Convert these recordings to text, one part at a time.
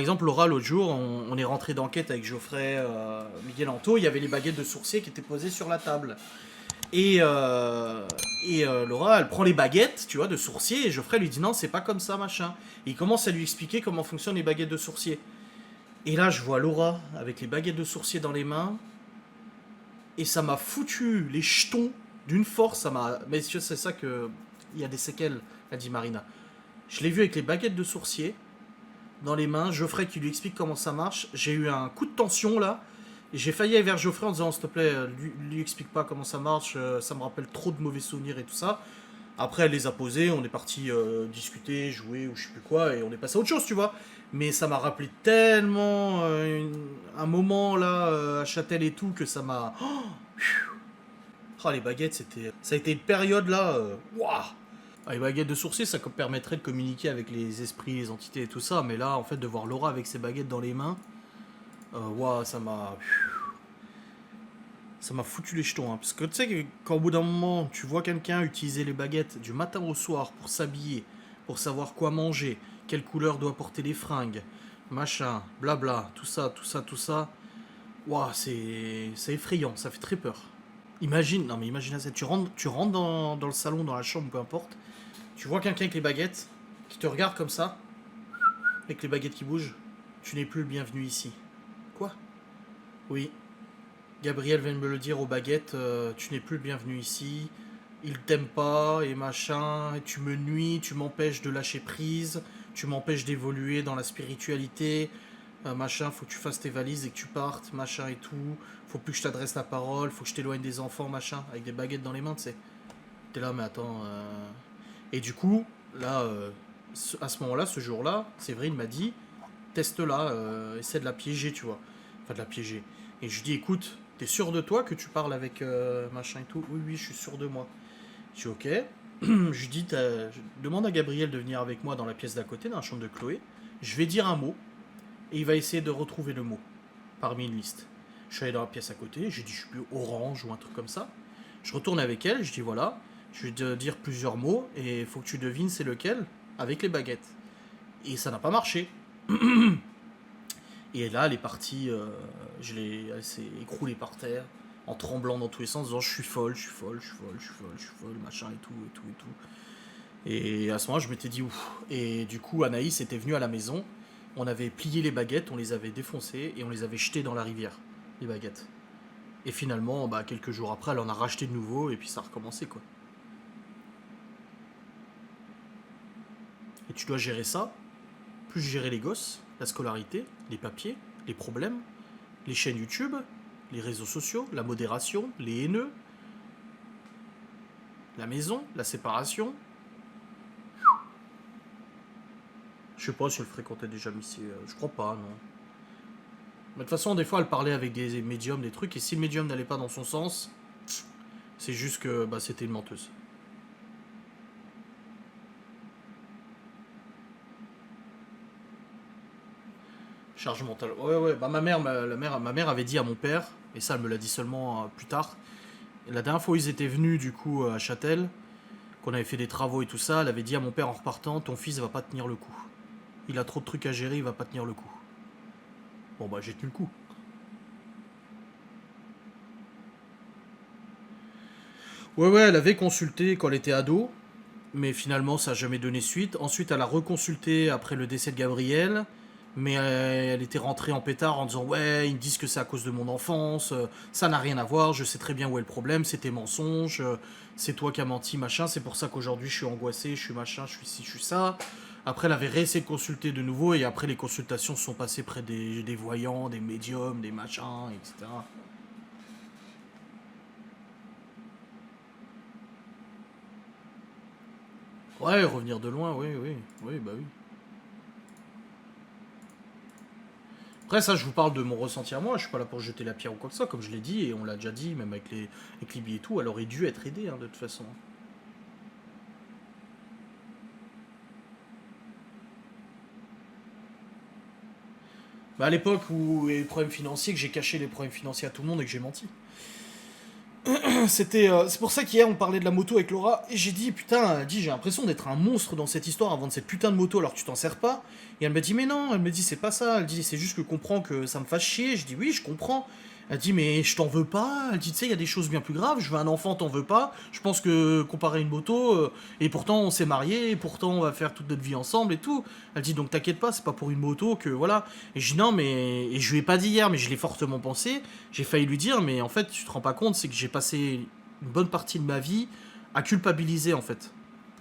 exemple, Laura, l'autre jour, on est rentré d'enquête avec Geoffrey, Miguel Anto, il y avait les baguettes de sourcier qui étaient posées sur la table. Et, euh, Laura, elle prend les baguettes, tu vois, de sourcier, et Geoffrey lui dit non, c'est pas comme ça, machin. Et il commence à lui expliquer comment fonctionnent les baguettes de sourcier. Et là, je vois Laura avec les baguettes de sourcier dans les mains, et ça m'a foutu les jetons d'une force, ça m'a... Mais c'est ça que... Il y a des séquelles, a dit Marina. Je l'ai vu avec les baguettes de sourcier, dans les mains, Geoffrey qui lui explique comment ça marche. J'ai eu un coup de tension là. Et j'ai failli aller vers Geoffrey en disant s'il te plaît, lui explique pas comment ça marche, ça me rappelle trop de mauvais souvenirs et tout ça. Après, elle les a posés, on est parti discuter, jouer ou je sais plus quoi, et on est passé à autre chose, tu vois. Mais ça m'a rappelé tellement un moment là à Châtel et tout que ça m'a. Oh, les baguettes, c'était. Ça a été une période là. Waouh! Ah, les baguettes de sourcier, ça permettrait de communiquer avec les esprits, les entités et tout ça, mais là, en fait, de voir Laura avec ses baguettes dans les mains, waouh, ça m'a. Ça m'a foutu les jetons. Hein. Parce que tu sais, quand au bout d'un moment, tu vois quelqu'un utiliser les baguettes du matin au soir pour s'habiller, pour savoir quoi manger, quelle couleur doit porter les fringues, machin, blabla, tout ça, tout ça, tout ça, waouh, c'est effrayant, ça fait très peur. Imagine, non mais imagine ça, tu rentres dans le salon, dans la chambre, peu importe, tu vois quelqu'un avec les baguettes, qui te regarde comme ça, avec les baguettes qui bougent, tu n'es plus le bienvenu ici. Quoi? Oui, Gabriel vient de me le dire aux baguettes, tu n'es plus le bienvenu ici, il t'aime pas et machin, et tu me nuis, tu m'empêches de lâcher prise, tu m'empêches d'évoluer dans la spiritualité, machin, faut que tu fasses tes valises et que tu partes, machin et tout, faut plus que je t'adresse la parole, faut que je t'éloigne des enfants, machin, avec des baguettes dans les mains, tu sais. T'es là, mais attends. Et du coup, là, à ce moment-là, ce jour-là, Séverine m'a dit, teste-la, essaie de la piéger, tu vois. Enfin, de la piéger. Et je lui dis, écoute, t'es sûr de toi que tu parles avec machin et tout? Oui, oui, je suis sûr de moi. Je dis, ok. Je lui dis, demande à Gabriel de venir avec moi dans la pièce d'à côté, dans la chambre de Chloé. Je vais dire un mot, et il va essayer de retrouver le mot, parmi une liste. Je suis allé dans la pièce à côté, j'ai dit, je suis plus orange ou un truc comme ça. Je retourne avec elle, je dis, voilà, je vais te dire plusieurs mots, et il faut que tu devines c'est lequel, avec les baguettes. Et ça n'a pas marché. Et là, elle est partie, elle s'est écroulée par terre, en tremblant dans tous les sens, en disant je suis folle, je suis folle, je suis folle, je suis folle, je suis folle, machin et tout, et tout, et tout. Et à ce moment-là, je m'étais dit ouf. Et du coup, Anaïs était venue à la maison, on avait plié les baguettes, on les avait défoncées, et on les avait jetées dans la rivière, les baguettes. Et finalement, bah, quelques jours après, elle en a racheté de nouveau, et puis ça a recommencé, quoi. Et tu dois gérer ça, plus gérer les gosses, la scolarité, les papiers, les problèmes, les chaînes YouTube, les réseaux sociaux, la modération, les haineux, la maison, la séparation. Je sais pas si elle fréquentait déjà Missy, je crois pas, non. Mais de toute façon, des fois, elle parlait avec des médiums, des trucs, et si le médium n'allait pas dans son sens, c'est juste que bah, c'était une menteuse. Charge mentale. Ouais, ouais, bah ma mère avait dit à mon père, et ça, elle me l'a dit seulement plus tard. Et la dernière fois où ils étaient venus, du coup, à Châtel, qu'on avait fait des travaux et tout ça, elle avait dit à mon père en repartant, ton fils va pas tenir le coup. Il a trop de trucs à gérer, il va pas tenir le coup. Bon bah j'ai tenu le coup. Ouais ouais, elle avait consulté quand elle était ado, mais finalement ça n'a jamais donné suite. Ensuite elle a reconsulté après le décès de Gabriel, mais elle était rentrée en pétard en disant ouais, ils me disent que c'est à cause de mon enfance, ça n'a rien à voir, je sais très bien où est le problème, c'est tes mensonges, c'est toi qui as menti, machin, c'est pour ça qu'aujourd'hui je suis angoissé, je suis machin, je suis ci, je suis ça. Après elle avait réessayé de consulter de nouveau et après les consultations se sont passées près des voyants, des médiums, des machins, etc. Ouais, revenir de loin, oui, oui, oui, bah oui. Après, ça, je vous parle de mon ressenti à moi. Je suis pas là pour jeter la pierre ou quoi que ça, comme je l'ai dit, et on l'a déjà dit, même avec les billets et tout. Elle aurait dû être aidée, hein, de toute façon. Bah, à l'époque où il y a eu les problèmes financiers, que j'ai caché les problèmes financiers à tout le monde et que j'ai menti. C'est pour ça qu'hier on parlait de la moto avec Laura et j'ai dit putain, elle dit j'ai l'impression d'être un monstre dans cette histoire avant de cette putain de moto alors que tu t'en sers pas. Et elle me dit mais non, elle me dit c'est pas ça, elle dit c'est juste que je comprends que ça me fasse chier. Je dis oui je comprends. Elle dit mais je t'en veux pas. Elle dit tu sais il y a des choses bien plus graves. Je veux un enfant, t'en veux pas. Je pense que comparé à une moto et pourtant on s'est mariés, et pourtant on va faire toute notre vie ensemble et tout. Elle dit donc t'inquiète pas, c'est pas pour une moto que voilà. Et je dis non mais et je lui ai pas dit hier mais je l'ai fortement pensé. J'ai failli lui dire mais en fait tu te rends pas compte c'est que j'ai passé une bonne partie de ma vie à culpabiliser en fait.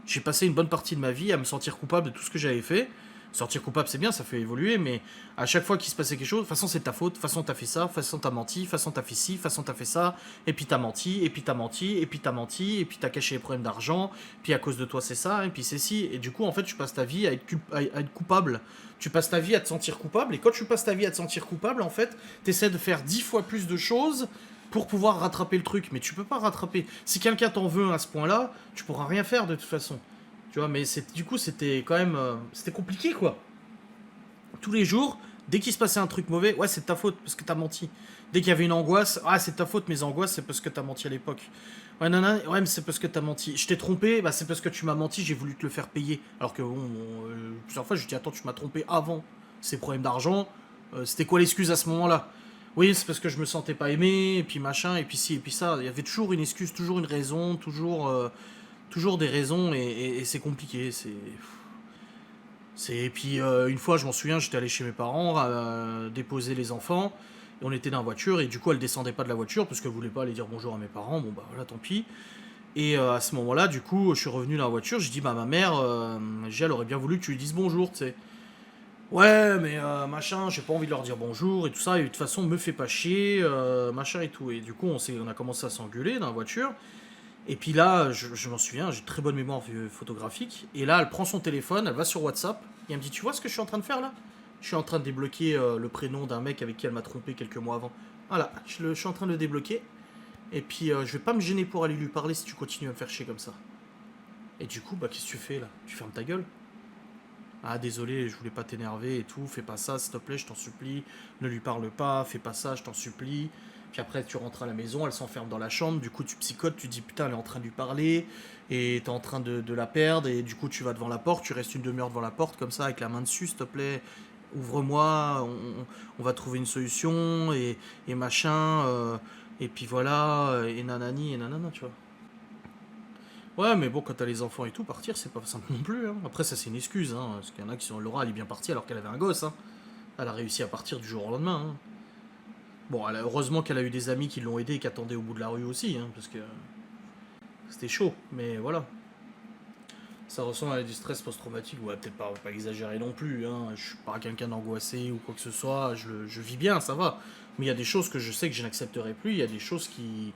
J'ai passé une bonne partie de ma vie à me sentir coupable de tout ce que j'avais fait. Sortir coupable, c'est bien, ça fait évoluer, mais à chaque fois qu'il se passait quelque chose, de toute façon c'est ta faute, de toute façon t'as fait ça, de toute façon t'as menti, de toute façon t'as fait ci, de toute façon t'as fait ça, et puis t'as menti, et puis t'as menti, et puis t'as menti, et puis t'as caché les problèmes d'argent, puis à cause de toi c'est ça, et puis c'est ci, et du coup en fait tu passes ta vie à être coupable. Tu passes ta vie à te sentir coupable, et quand tu passes ta vie à te sentir coupable, en fait, t'essaies de faire 10 fois plus de choses pour pouvoir rattraper le truc, mais tu peux pas rattraper. Si quelqu'un t'en veut à ce point-là, tu pourras rien faire de toute façon. Tu vois, mais du coup, c'était quand même. C'était compliqué, quoi. Tous les jours, dès qu'il se passait un truc mauvais, ouais, c'est de ta faute, parce que t'as menti. Dès qu'il y avait une angoisse, ah, c'est de ta faute, mes angoisses, c'est parce que t'as menti à l'époque. Ouais, non, non, ouais, mais c'est parce que t'as menti. Je t'ai trompé, bah, c'est parce que tu m'as menti, j'ai voulu te le faire payer. Alors que, bon, plusieurs fois, je dis, attends, tu m'as trompé avant ces problèmes d'argent. C'était quoi l'excuse à ce moment-là? Oui, c'est parce que je me sentais pas aimé, et puis machin, et puis ci, et puis ça. Il y avait toujours une excuse, toujours une raison, toujours des raisons, et c'est compliqué. Et puis une fois, je m'en souviens, j'étais allé chez mes parents déposer les enfants. Et on était dans la voiture et du coup, elle descendait pas de la voiture parce qu'elle voulait pas aller dire bonjour à mes parents. Bon bah voilà, tant pis. Et à ce moment-là, du coup, je suis revenu dans la voiture. J'ai dit bah ma mère, elle aurait bien voulu que tu lui dises bonjour, tu sais. Ouais, mais machin, j'ai pas envie de leur dire bonjour et tout ça. Et de toute façon, me fais pas chier, machin et tout. Et du coup, on a commencé à s'engueuler dans la voiture. Et puis là, je m'en souviens, j'ai très bonne mémoire photographique. Et là, elle prend son téléphone, elle va sur WhatsApp, et elle me dit, tu vois ce que je suis en train de faire là? Je suis en train de débloquer le prénom d'un mec avec qui elle m'a trompé quelques mois avant. Voilà, je suis en train de le débloquer. Et puis, je vais pas me gêner pour aller lui parler si tu continues à me faire chier comme ça. Et du coup, bah, qu'est-ce que tu fais là? Tu fermes ta gueule? Ah, désolé, je voulais pas t'énerver et tout, fais pas ça, s'il te plaît, je t'en supplie. Ne lui parle pas, fais pas ça, je t'en supplie. Puis après, tu rentres à la maison, elle s'enferme dans la chambre, du coup, tu psychotes, tu dis putain, elle est en train de lui parler, et t'es en train de la perdre, et du coup, tu vas devant la porte, tu restes une demi-heure devant la porte, comme ça, avec la main dessus, s'il te plaît, ouvre-moi, on va trouver une solution, et machin, et puis voilà, et nanani, et nanana, tu vois. Ouais, mais bon, quand t'as les enfants et tout, partir, c'est pas simple non plus. Hein. Après, ça, c'est une excuse. Hein, parce qu'il y en a qui sont. Laura, elle est bien partie alors qu'elle avait un gosse. Hein. Elle a réussi à partir du jour au lendemain. Hein. Bon, heureusement qu'elle a eu des amis qui l'ont aidé et qui attendaient au bout de la rue aussi. Hein, parce que c'était chaud. Mais voilà. Ça ressemble à du stress post-traumatique. Ouais, peut-être pas exagérer non plus. Hein. Je suis pas quelqu'un d'angoissé ou quoi que ce soit. Je vis bien, ça va. Mais il y a des choses que je sais que je n'accepterai plus. Il y a des choses qui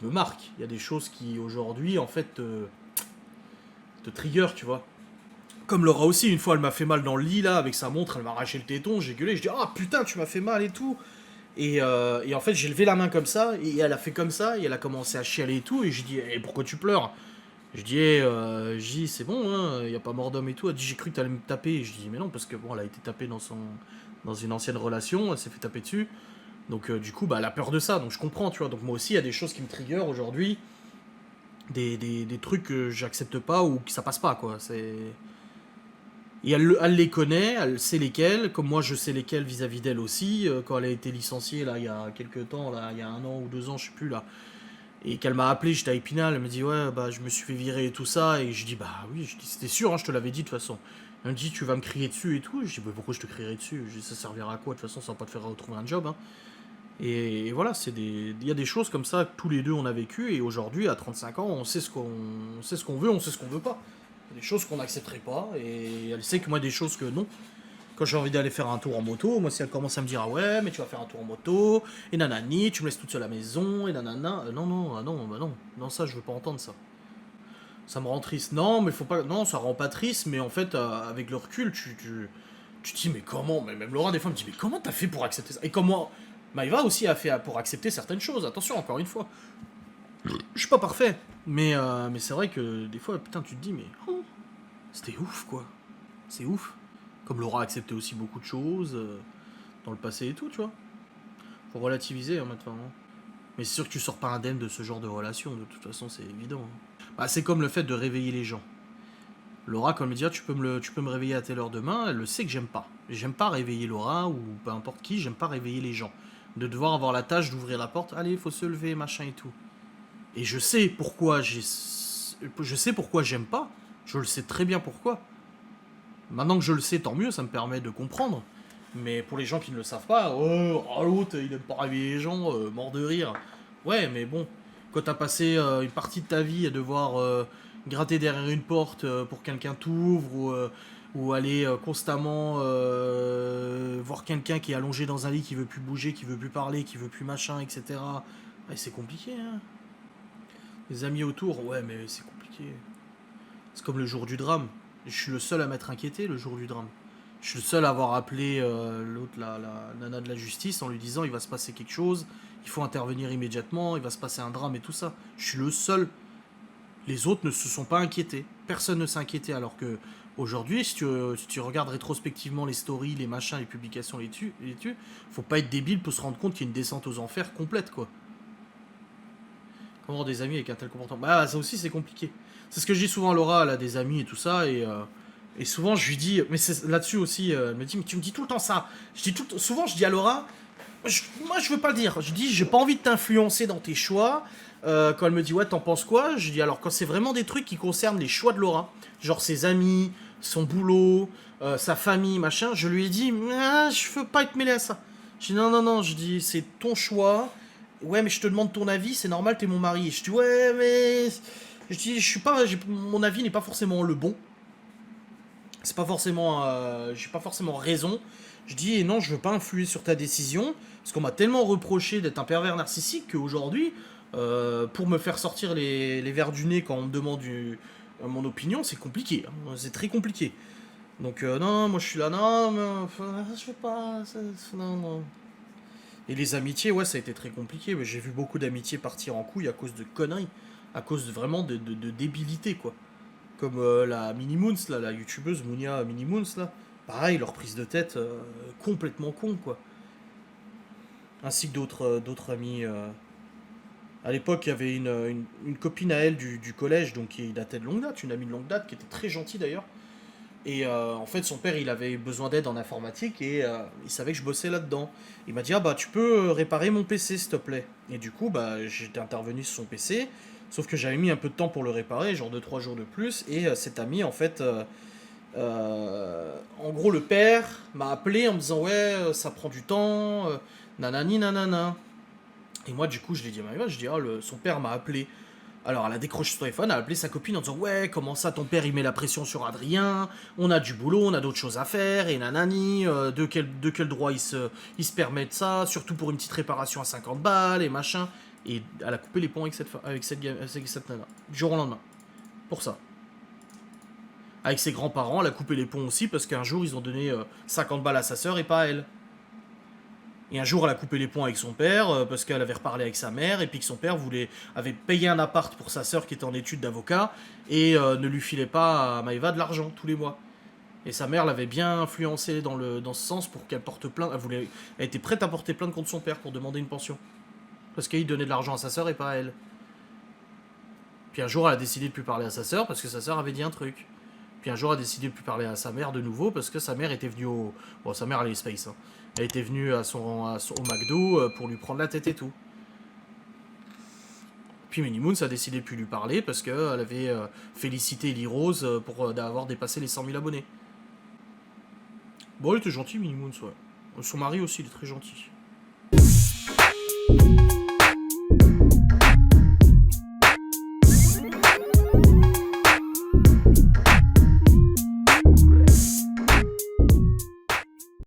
me marquent. Il y a des choses qui, aujourd'hui, en fait, te trigger, tu vois. Comme Laura aussi, une fois elle m'a fait mal dans le lit là, avec sa montre, elle m'a arraché le téton, j'ai gueulé, je dis ah putain tu m'as fait mal et tout. Et en fait j'ai levé la main comme ça, et elle a fait comme ça, et elle a commencé à chialer et tout, et j'ai dit eh, pourquoi tu pleures? Je dis c'est bon, hein, y a pas mort d'homme et tout. Elle dit j'ai cru que t'allais me taper, et je dis mais non parce que bon elle a été tapée dans une ancienne relation, elle s'est fait taper dessus. Donc du coup bah elle a peur de ça, donc je comprends tu vois. Donc moi aussi il y a des choses qui me trigger aujourd'hui, des trucs que j'accepte pas ou que ça passe pas quoi. Et elle les connaît, elle sait lesquels, comme moi je sais lesquels vis-à-vis d'elle aussi, quand elle a été licenciée là il y a quelques temps, là, il y a 1 an ou 2 ans, je sais plus là, et qu'elle m'a appelé, j'étais à Épinal, elle me dit ouais bah je me suis fait virer et tout ça, et je dis bah oui, je dis c'était sûr, hein, je te l'avais dit de toute façon. Elle me dit tu vas me crier dessus et tout, je dis bah pourquoi je te crierai dessus, je dis ça servira à quoi, de toute façon ça va pas te faire retrouver un job. Hein. Et voilà, il y a des choses comme ça que tous les deux on a vécu, et aujourd'hui à 35 ans on sait ce qu'on veut, on sait ce qu'on veut pas. Il y a des choses qu'on n'accepterait pas, et elle sait que moi des choses que non. Quand j'ai envie d'aller faire un tour en moto, moi si elle commence à me dire ah ouais mais tu vas faire un tour en moto, et nanani, tu me laisses toute seule à la maison, et nanana, non non, ah non, bah non, non ça je veux pas entendre ça. Ça me rend triste. Non mais faut pas, non ça rend pas triste, mais en fait avec le recul tu te dis mais comment, mais même Laura des fois me dit mais comment t'as fait pour accepter ça? Et comment Maïva aussi a fait pour accepter certaines choses, attention encore une fois. Je suis pas parfait, mais c'est vrai que des fois putain tu te dis mais oh, c'était ouf quoi. C'est ouf. Comme Laura a accepté aussi beaucoup de choses dans le passé et tout, tu vois. Faut relativiser hein, maintenant. Hein. Mais c'est sûr que tu sors pas indemne de ce genre de relation, de toute façon, c'est évident. Bah, c'est comme le fait de réveiller les gens. Laura, quand elle me dit, ah, tu peux me réveiller à telle heure demain, elle le sait que j'aime pas. J'aime pas réveiller Laura ou peu importe qui, j'aime pas réveiller les gens. De devoir avoir la tâche d'ouvrir la porte, allez, il faut se lever, machin et tout. Et je sais pourquoi j'aime pas. Je le sais très bien pourquoi. Maintenant que je le sais, tant mieux, ça me permet de comprendre. Mais pour les gens qui ne le savent pas, oh, l'autre, il aime pas réveiller les gens, mort de rire. Ouais, mais bon, quand t'as passé une partie de ta vie à devoir gratter derrière une porte pour que quelqu'un t'ouvre ou aller constamment voir quelqu'un qui est allongé dans un lit, qui veut plus bouger, qui veut plus parler, qui veut plus machin, etc. Ouais, c'est compliqué, hein. Les amis autour, ouais, mais c'est compliqué. C'est comme le jour du drame. Je suis le seul à m'être inquiété le jour du drame. Je suis le seul à avoir appelé l'autre, la nana de la justice, en lui disant il va se passer quelque chose, il faut intervenir immédiatement, il va se passer un drame et tout ça. Je suis le seul. Les autres ne se sont pas inquiétés. Personne ne s'est inquiété. Alors que aujourd'hui, si tu regardes rétrospectivement les stories, les machins, les publications, faut pas être débile pour se rendre compte qu'il y a une descente aux enfers complète, quoi. Comment avoir des amis avec un tel comportement? Bah, ça aussi, c'est compliqué. C'est ce que je dis souvent à Laura, elle a des amis et tout ça, et souvent je lui dis, mais c'est là-dessus aussi, elle me dit, mais tu me dis tout le temps ça. Souvent je dis à Laura, moi je veux pas le dire, je dis, j'ai pas envie de t'influencer dans tes choix. Quand elle me dit, ouais, t'en penses quoi? Je dis, alors quand c'est vraiment des trucs qui concernent les choix de Laura, genre ses amis, son boulot, sa famille, machin, je lui ai dit, ah, je veux pas être mêlé à ça. Je dis, non, non, non, je dis, c'est ton choix. Ouais, mais je te demande ton avis, c'est normal, t'es mon mari. Et je dis, ouais, mais. Je dis, je suis pas. Mon avis n'est pas forcément le bon. C'est pas forcément. J'ai pas forcément raison. Je dis, et non, je veux pas influer sur ta décision. Parce qu'on m'a tellement reproché d'être un pervers narcissique qu'aujourd'hui, pour me faire sortir les verres du nez quand on me demande mon opinion, c'est compliqué, hein. C'est très compliqué. Donc, non, moi je suis là, non, mais, je veux pas. Non, non. Et les amitiés, ouais, ça a été très compliqué. Mais j'ai vu beaucoup d'amitiés partir en couille à cause de conneries. À cause vraiment de débilité, quoi. Comme la Minimoons, là, la youtubeuse Mounia Minimoons, là. Pareil, leur prise de tête complètement con, quoi. Ainsi que d'autres amis. À l'époque, il y avait une copine à elle du collège, donc qui datait de longue date, une amie de longue date, qui était très gentille d'ailleurs. Et en fait, son père, il avait besoin d'aide en informatique et il savait que je bossais là-dedans. Il m'a dit, ah bah tu peux réparer mon PC, s'il te plaît. Et du coup, bah j'étais intervenu sur son PC, sauf que j'avais mis un peu de temps pour le réparer, genre 2 3 jours de plus. Et cet ami, en fait, en gros, le père m'a appelé en me disant, ouais, ça prend du temps, nanani nanana. Et moi, du coup, je l'ai dit à ma mère, je dis, ah, son père m'a appelé. Alors, elle a décroché son téléphone, elle a appelé sa copine en disant, ouais, comment ça, ton père, il met la pression sur Adrien, on a du boulot, on a d'autres choses à faire, et nanani, de quel droit il se permet de ça, surtout pour une petite réparation à 50 balles, et machin. Et elle a coupé les ponts avec cette nana, du jour au lendemain, pour ça. Avec ses grands-parents, elle a coupé les ponts aussi, parce qu'un jour, ils ont donné 50 balles à sa sœur et pas à elle. Et un jour, elle a coupé les ponts avec son père parce qu'elle avait reparlé avec sa mère et puis que son père avait payé un appart pour sa sœur qui était en études d'avocat et ne lui filait pas à Maëva de l'argent tous les mois. Et sa mère l'avait bien influencé dans ce sens pour qu'elle porte plainte. Elle était prête à porter plainte contre son père pour demander une pension. Parce qu'il donnait de l'argent à sa sœur et pas à elle. Puis un jour, elle a décidé de plus parler à sa sœur parce que sa sœur avait dit un truc. Puis un jour, elle a décidé de plus parler à sa mère de nouveau parce que sa mère était venue au. Bon, sa mère, elle est space, hein. Elle était venue au McDo pour lui prendre la tête et tout. Puis Minnie Moons a décidé de plus lui parler parce qu'elle avait félicité Ellie Rose pour avoir dépassé les 100 000 abonnés. Bon, elle était gentille, Minnie Moons, ouais. Son mari aussi, il est très gentil.